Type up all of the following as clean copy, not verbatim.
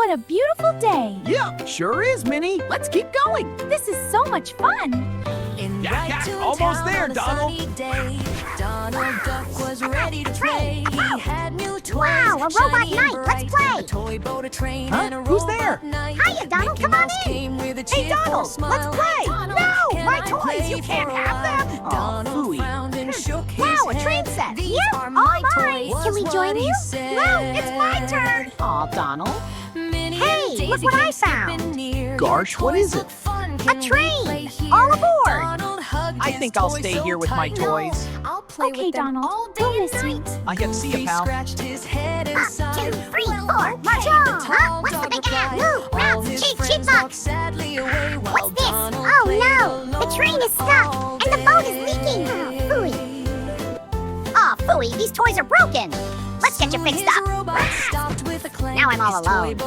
what a beautiful day. Yeah, sure is, Minnie. Let's keep going. This is so much fun. Almost there, Donald. Donald Duck was ready to play. He had new toys. Wow, a robot night. Let's play. A toy boat, a train, Huh? and a Who's robot there? night. Hiya, Donald, come on in. Hey, Donald, let's play. No, my toys, you can't have them. Oh, phooey. Wow, a train set. Here, all mine. Can we join you? No, it's my turn. Aw, Donald. Hey, look what I found. Gosh, what is it? A train. All aboard. I think I'll stay here with my toys. Okay, Donald. We'll miss you. I get to see you, pal. 1, 2, 3, 4. March on. Huh? What's the big ad? Move, bounce, cheap bucks. What's this? Oh no, the train is stuck and the boat is leaking. Oh, phooey. Aw, phooey, these toys are broken. Let's get you fixed up. Now I'm all alone.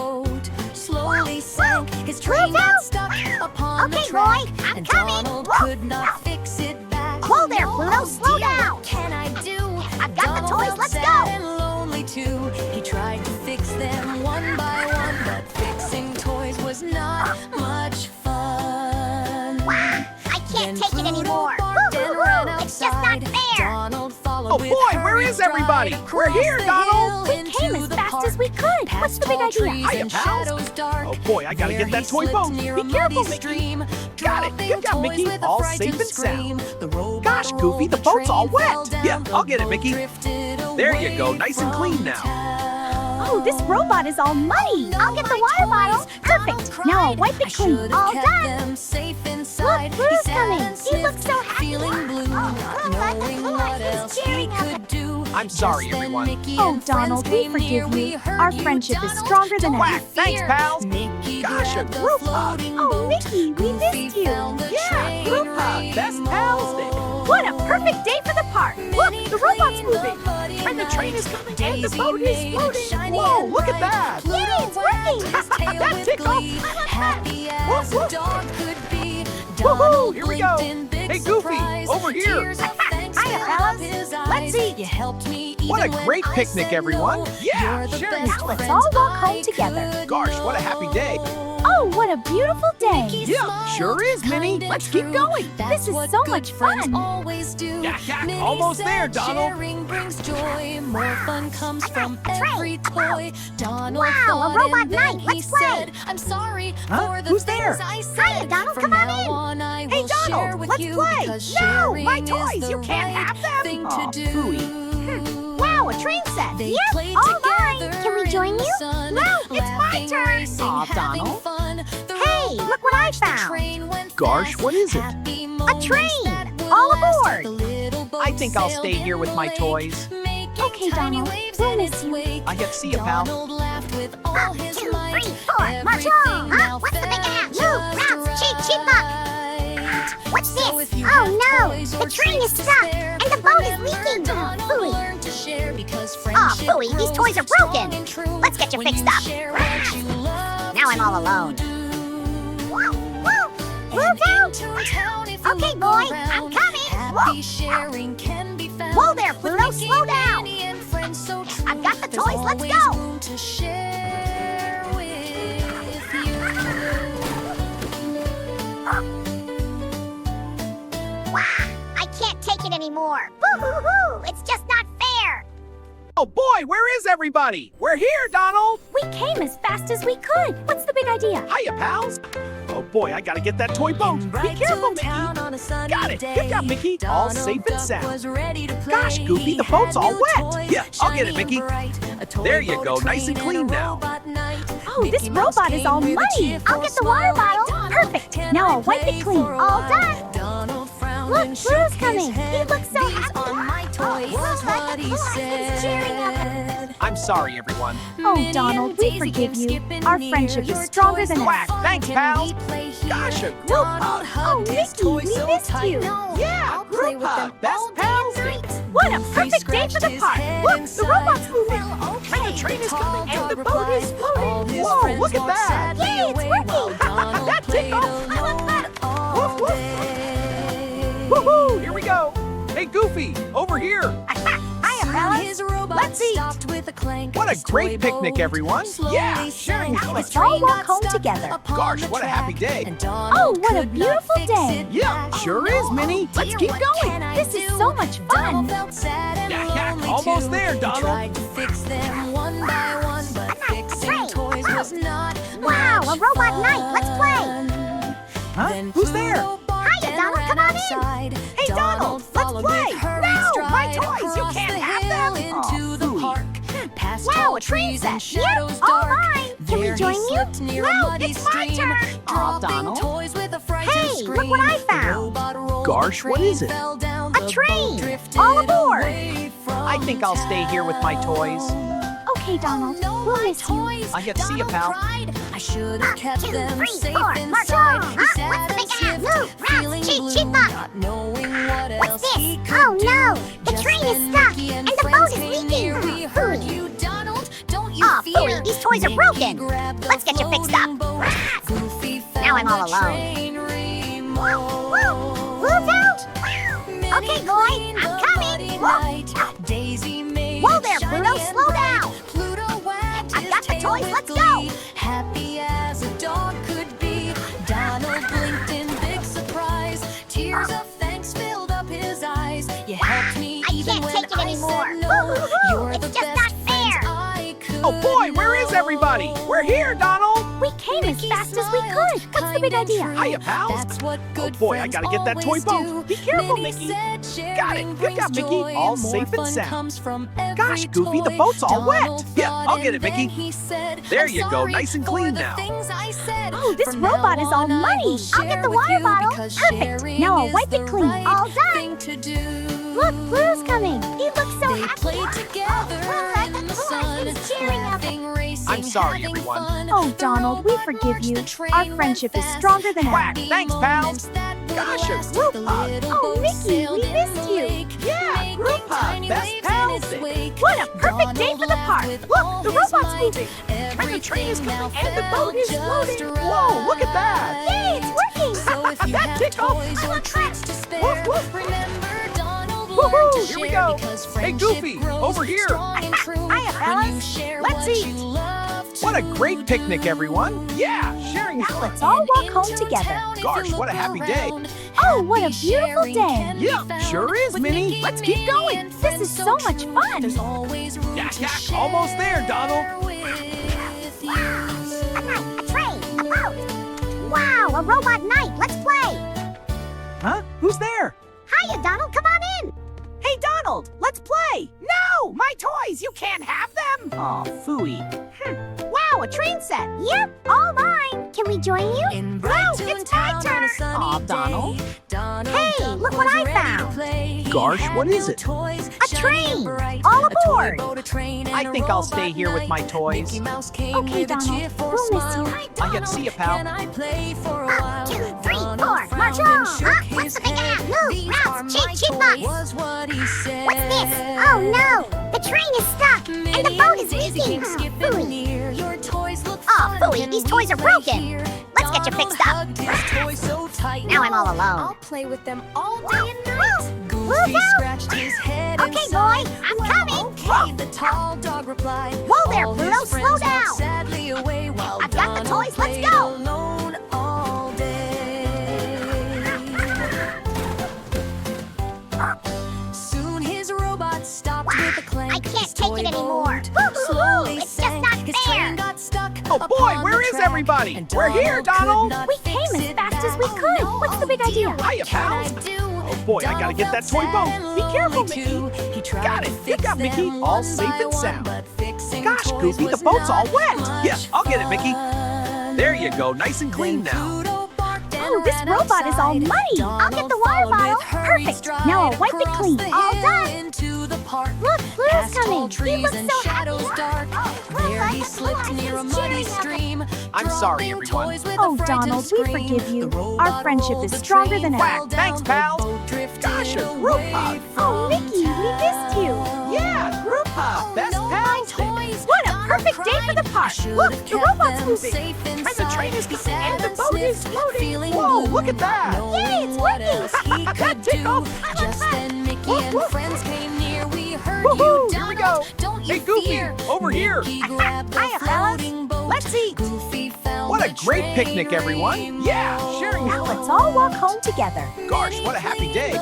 Slowly sank. His train Pluto? got stuck upon Okay, the track, boy, I'm and coming. Donald Whoa. could not fix it back. Whoa there, Pluto, Oh, slow dear, down. What can I do? I've got the Donald toys, felt let's sad go. and lonely too. He tried to fix them one by one, but fixing toys was not much fun. I can't Then take it Pluto anymore. barked and ran It's just not outside. fair. Donald followed Oh with boy, where hurried is everybody? stride. We're here, Across the Donald. hill We came into as the fast park. as we could. What's the big Past tall idea? trees Hiya, and pals. shadows dark. Oh boy, I gotta get that toy There he boat. slipped near Be a careful, muddy Mickey. stream, Got it. You got dropping Mickey toys with a all frightened safe and sound. scream. The robot Gosh, Goofy, the rolled, boat's all train fell wet. down, Yeah, I'll the get it, boat Mickey. drifted There you go, away nice and clean from now. town. Oh, this robot is all muddy. I'll get the water bottle. Perfect. Now I'll wipe it clean. All done. Look, Pluto's coming. He looks so happy. Feeling blue, not knowing what else he could do. I'm sorry, everyone. Oh, Donald, we forgive you. Our friendship is stronger than Quack, ever. thanks, pals. Gosh, a group hug. Oh, Mickey, we missed you. Yeah, group hug. Best pals day. What a perfect day for the park. Look, the robot's moving. And the train is coming and the boat is floating. Whoa, look at that. Yeah, it's working. That tickles. Happy Woof, as a woof. dog could be. Woohoo, here we go. Donald blinked in big Hey, Goofy, surprise. over here. Tears of thanks Hiya, filled up fellas. his Let's eyes. eat. You helped me What a even when great I picnic, said everyone. no. Yeah, You're the sharing best Now let's friends all walk home I together. could Gosh, what a happy day. know. Oh, what a beautiful day. Yeah, sure is, Minnie. Let's keep going. This is so much fun. Always do. Yak, yak, Minnie almost said there, Donald. Sharing brings joy. More fun comes from every toy. Donald Wow, a thought robot and then night. he Let's play. said, I'm sorry Huh? for the Who's things there? I said. Hiya, Donald, From come on now in. on, I Hey, will share Donald, with let's you play. because No, sharing my is toys, the you can't right have them. thing Aw, to do. Wow, a train set. They Here, played all together mine. Can we join in the you? sun, No, it's my laughing, turn. racing, Aw, having Donald. fun. The Hey, robot look what I watched the found. train went Gosh, fast. what is it? Happy A moments train. that would All last. aboard. The little boat I think I'll sailed stay here with in my the lake, toys. making Okay, tiny Donald, waves we'll in miss its you. wake. I get to see you, pal. Donald laughed with all 1, his 2, might. 3, 4. March on. Everything Huh? now What's the big ad? felt Move, bounce, cheap bucks. right. What's So this? if you Oh have no, toys or the train is treats to stuck spare, and the boat is remember, leaking. Donald Phooey. learned to share because Aw, friendship phooey, these grows toys are strong broken. and true Let's get you when fixed you up. share what you love Now I'm all to alone. do. Whoa, whoa. And Move in out. Toontown, if you Okay, look boy, I'm around, coming. happy Whoa. sharing can be found. Whoa there, With Pluto, Mickey, slow down. Minnie, and friends so true. I've got the There's toys, let's always go. room to share with you. Wow, I can't take it anymore. Boo-hoo-hoo, it's just not fair. Oh boy, where is everybody? We're here, Donald. We came as fast as we could. What's the big idea? Hiya, pals. Oh boy, I gotta get that toy boat. Be careful, Mickey. Got it. You got Mickey. All safe and sound. Gosh, Goofy, the boat's all wet. Yeah, I'll get it, Mickey. There you go, nice and clean now. Oh, this robot is all muddy. I'll get the water bottle. Perfect. Now I'll wipe it clean. All done. Look, Pluto's coming. He looks so happy. Was what he He's cheering up. said. I'm sorry, everyone. Oh, Donald, we forgive you. Our friendship is stronger than ever. Quack, thanks, pals. Gosh, a group hug. Oh, Mickey, we missed you. Yeah, group hug. Best pals day. What a perfect day for the park. Look, the robot's moving. And the train is coming and the boat is floating. Whoa, look at that. Yay, it's working. That tickles. Woof, woof. Woohoo, here we go. Hey, Goofy, over here. Hiya, fellas. guys. Let's eat. What a great picnic, everyone. Yeah, sharing how Let's all walk home together. Gosh, what a happy day. Oh, what a beautiful day. Yeah, sure is, Minnie. Let's keep going. This is so much fun. Yeah, almost there, Donald. Tried to fix them one by one, but fixing toys was not Wow, a robot night. Let's play. Huh? Who's there? Hiya, Donald. Come on in. Hey, Donald, let's play. No, my toys. You can't have them. Into the Phooey. park, past Wow, tall a train trees set. and Yep, shadows all dark. mine. Can we There join he you? slipped near No, a muddy it's my stream, turn. dropping Donald. toys with a frightened Hey, scream. look what I The found. robot rolled, Gosh, the what train is it? fell down, A the train. boat drifted All aboard. away from I think I'll stay here with my toys. Okay, Donald. No, We'll my miss you. toys. I get to see you, Donald pal. cried. I should have kept 2, them 3, safe 4. March inside. on. He What's sat the and big sniffed, move? feeling Cheep, blue, cheep up. not knowing what What's else this? he could Oh do. no, the Just train is then stuck Mickey and the friends boat is came leaking. near. We heard Phooey. you, Donald. Don't you Aw, fear? Phooey, these toys are Mickey broken. grabbed the Let's get you fixed up. floating boat. Goofy Now I'm found all the alone. train remote. Pluto? Okay, boy, I'm coming. Whoa. Daisy made Whoa there, it shiny Pluto, and slow bright. down. Pluto wagged I've his got the tail toys, with let's glee. go. Happy as a dog could be. Donald blinked in big surprise. Tears of thanks filled up his eyes. You helped me I even can't when take it I anymore. said no. Woo-hoo-hoo, You're it's the just best not friend fair. I could Oh boy, where is everybody? We're here, Donald. We came as fast as we could. What's the big idea? Hiya, pals. That's what good Oh boy, I friends gotta get that toy always boat. do. Be careful, Minnie Mickey. said Got it. sharing Good job, brings Mickey. joy, All and more safe and fun sound. comes from Gosh, every Goofy, the toy. boat's all wet. Donald Yeah, thought, I'll get it, and then Mickey. he said, There "I'm you go, sorry nice and for clean the now. things I said. Oh, this From robot now is all on, I muddy. will I'll get share the with water you bottle. because Perfect. sharing Now I'll is wipe it the clean. right All done. thing to do. Look, Pluto's coming. He looks so They happy. played together Oh, in the the sun, toys. He's cheering up. laughing, racing, I'm sorry, having everyone. fun. Oh, Donald, we The robot forgive marched, you. the train Our went friendship is fast. stronger than Quack. ever. Thanks, pals. Gosh, a group hug. Oh, Mickey, we missed you. Yeah, group hug. Best pals day. What a perfect day for the park. Look, the robot's moving. And the train is coming and the boat is floating. Whoa, look at that. Yay, it's working. So if you That have tickle. toys or treats to spare, Woof, woof. remember Donald Woohoo, learned to here we share go. because Hey, friendship Goofy, grows over here. strong and true Hiya, when you fellas. share Let's what eat. you love What a to great picnic, do. everyone. Yeah, sharing how Let's all walk In home together. Toontown, if Gosh, you what a look happy day. around, Oh, what a happy beautiful sharing day. can be Yeah, found. sure is, With Minnie. Mickey, Let's keep Minnie, going. and This friends is so much true. fun. There's always room Yeah, to yeah, share almost there, Donald. with you. A night, a train, a boat. Wow, a robot night. Let's play. Huh? Who's there? Hiya, Donald. Come on in. Hey, Donald, let's play. No, my toys. You can't have them. Oh, phooey. Wow, a train set. Yep, all mine. Can we join you? In No, bright it's my Toontown on turn. a sunny Aw, Donald. day, Donald Hey, Duck look what was I ready to found. play. He Gosh, had what is new it? toys, A shiny and train. bright. All A toy aboard. boat, a train, and I a think I'll stay robot here with my night. toys. Mickey Mouse came Okay, with a Donald. cheerful We'll miss smile. you. Hi, I get to see you, pal. Can I play for a while? 2, 3, 4. Donald March frowned on. and shook Huh? his What's the big head. ass? Move, These Ralph, are cheap, my cheap toys, bucks. was what he said. What's this? Oh no, the train is stuck and the Minnie boat and is Daisy leaking. came skipping Phooey. near. Your toys look Aw, fun. Phooey, Can these we toys are play broken. here? Let's get you Donald fixed up. hugged his toy so tight. Now I'm all alone. I'll play with them all day and Woo! night. Goofy Pluto! scratched his head Okay, inside. boy, I'm Well, coming. Okay, the tall dog replied. Whoa there, All Pluto, his slow friends walked down. sadly away while I've got the Donald toys, let's played go. alone all day. Soon his robot stopped with a clank. I can't His take toy it boat anymore. Woo-hoo-hoo, slowly it's just sank. not His fair. train got stuck. Oh, boy, upon where the is track, everybody? and We're here, could Donald. not We fix came as it fast as back. we could. What's the big idea? Hiya, pals. Oh boy, I gotta get that toy boat. Be careful, Mickey. Got it. Good job, Mickey. All safe and sound. Gosh, Goofy, the boat's all wet. Yeah, I'll get it, Mickey. There you go, nice and clean now. Oh, this robot is all muddy. I'll get the water bottle. Perfect. Now I'll wipe it clean. All done. Look, Pluto's coming. He looks and so shadows happy. dark. well, There he I slipped thought near a he's muddy cheering up. stream. I'm sorry, dropping everyone. toys with a Oh, frightened Donald, we scream. forgive you. The Our robot friendship rolled, is the stronger train than fell ever. down, Thanks, the pals. boat drifted Gosh, a group away hug. Oh, from Mickey, we missed you. town. Yeah, group hug. Best No, pals my day. toys. What a Donald perfect day for the cried. park. I should Look, have the kept robot's them moving. safe And the train is inside. He coming and sat the boat is sniffed, floating. feeling Whoa, blue, look at that. not knowing Yay, it's what working. else he That could tickle. do. Just then Mickey Woof, and woof. friends came near. We heard Woohoo! Here we go. Hey, Goofy, over here. Hiya, fellas. Let's eat. What a great picnic, everyone. Yeah, sharing Now let's all walk home together. Gosh, what a happy day.